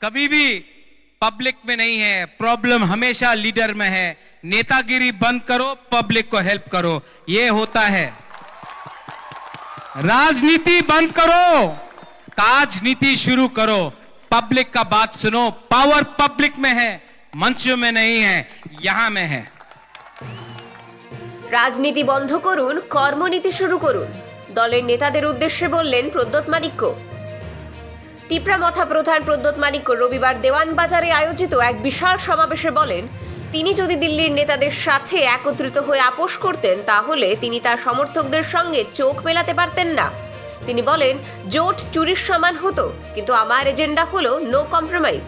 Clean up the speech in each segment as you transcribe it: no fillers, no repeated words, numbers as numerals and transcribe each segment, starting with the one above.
कभी भी पब्लिक में नहीं है, प्रॉब्लम हमेशा लीडर में है। नेतागिरी बंद करो, पब्लिक को हेल्प करो, ये होता है। राजनीति बंद करो, राजनीति शुरू करो, पब्लिक का बात सुनो। पावर पब्लिक में है, मंचों में नहीं है, यहां में है। রাজনীতি বন্ধ করুন, কর্মনীতি শুরু করুন, দলের নেতাদের উদ্দেশ্যে বললেন প্রদ্যোৎ মাণিক্য। তিপ্রামথা প্রধান প্রদ্যোৎ মাণিক্য রবিবার দেওয়ানবাজারে আয়োজিত এক বিশাল সমাবেশে বলেন, তিনি যদি দিল্লির নেতাদের সাথে একত্রিত হয়ে আপোষ করতেন তাহলে তিনি তার সমর্থকদের সঙ্গে চোখ মেলাতে পারতেন না। তিনি বলেন, জোট চুরির সমান হতো, কিন্তু আমার এজেন্ডা হলো নো কম্প্রোমাইজ।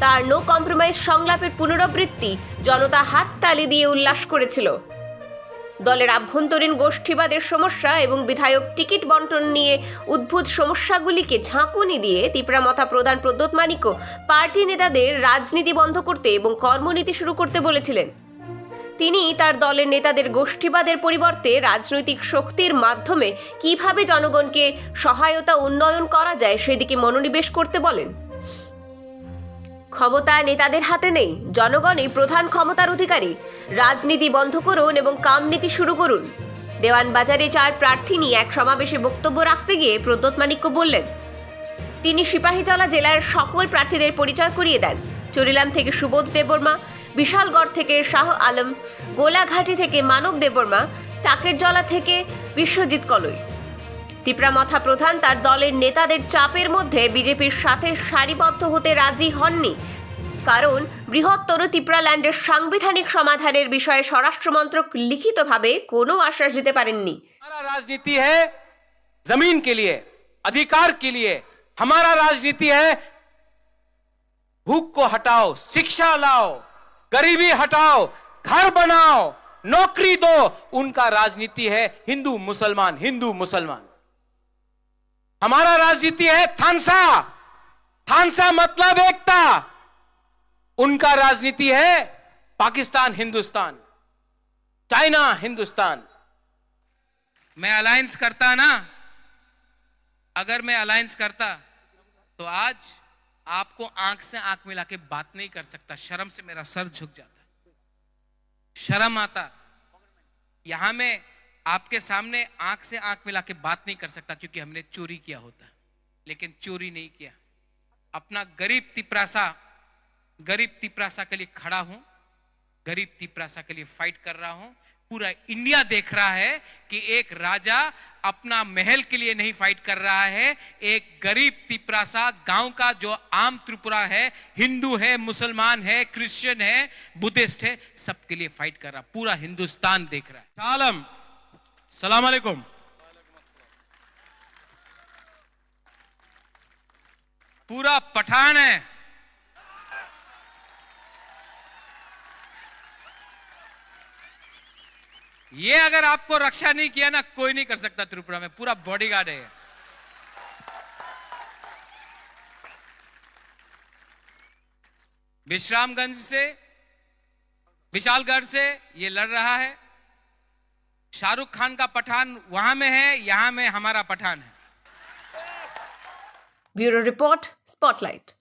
তার নো কম্প্রোমাইজ সংলাপের পুনরাবৃত্তি জনতা হাততালি দিয়ে উল্লাস করেছিল। দলের আভ্যন্তরীণ গোষ্ঠীবাদের সমস্যা এবং বিধায়ক টিকিট বন্টন নিয়ে উদ্ভূত সমস্যাগুলিকে ঝাঁকুনি দিয়ে তিপ্রামথা প্রধান প্রদ্যোৎ মাণিক্য পার্টি নেতাদের রাজনীতি বন্ধ করতে এবং কর্মনীতি শুরু করতে বলেছিলেন। তিনি তার দলের নেতাদের গোষ্ঠীবাদের পরিবর্তে রাজনৈতিক শক্তির মাধ্যমে কিভাবে জনগণকে সহায়তা উন্নয়ন করা যায় সেদিকে মনোনিবেশ করতে বলেন। ক্ষমতা নেতাদের হাতে নেই, জনগণই প্রধান ক্ষমতার অধিকারী। রাজনীতি বন্ধ করুন এবং কামনীতি শুরু করুন। দেওয়ানবাজারে 4 প্রার্থী নিয়ে এক সমাবেশে বক্তব্য রাখতে গিয়ে প্রদ্যোৎ মাণিক্য বললেন, তিনি সিপাহীজলা জেলার সকল প্রার্থীদের পরিচয় করিয়ে দেন। চুরিলাম থেকে সুবোধ দেববর্মা, বিশালগড় থেকে শাহ আলম, গোলাঘাটি থেকে মানব দেববর্মা, টাকেরজলা থেকে বিশ্বজিৎ কলই। তিপ্রামথা প্রধান তার দলের নেতাদের চাপের মধ্যে বিজেপির সাথে সারিবদ্ধ হতে রাজি হননি, কারণ বৃহত্তর তিপ্রাল্যান্ডের সাংবিধানিক সমাধানের বিষয়ে স্বরাষ্ট্রমন্ত্রক লিখিতভাবে কোনো আশ্বাস দিতে পারেননি। हमारा राजनीति है जमीन के लिए, अधिकार के लिए। हमारा राजनीति है भूख को हटाओ, शिक्षा लाओ, गरीबी हटाओ, घर बनाओ, नौकरी दो। उनका राजनीति है हिंदू मुसलमान, हिंदू मुसलमान। हमारा राजनीति है थानसा, थानसा मतलब एकता। उनका राजनीति है पाकिस्तान हिंदुस्तान, चाइना हिंदुस्तान। मैं अलायंस करता ना, अगर मैं अलायंस करता तो आज आपको आंख से आंख मिला के बात नहीं कर सकता। शर्म से मेरा सर झुक जाता, शर्म आता। यहां में आपके सामने आंख से आंख मिला के बात नहीं कर सकता, क्योंकि हमने चोरी किया होता, लेकिन चोरी नहीं किया। अपना गरीब तिपरासा के लिए खड़ा हूं, गरीब तिपरासा के लिए फाइट कर रहा हूं। पूरा इंडिया देख रहा है कि एक राजा अपना महल के लिए नहीं फाइट कर रहा है, एक गरीब तिपरासा गांव का जो आम त्रिपुरा है, हिंदू है, मुसलमान है, क्रिश्चियन है, बुद्धिस्ट है, सबके लिए फाइट कर रहा। पूरा हिंदुस्तान देख रहा है। सालम सलाम अलैकुम। पूरा पठान है, ये अगर आपको रक्षा नहीं किया ना, कोई नहीं कर सकता त्रिपुरा में। पूरा बॉडीगार्ड है। विश्रामगंज से, विशालगढ़ से ये लड़ रहा है। शाहरुख खान का पठान वहां में है, यहां में हमारा पठान है। Bureau report, spotlight.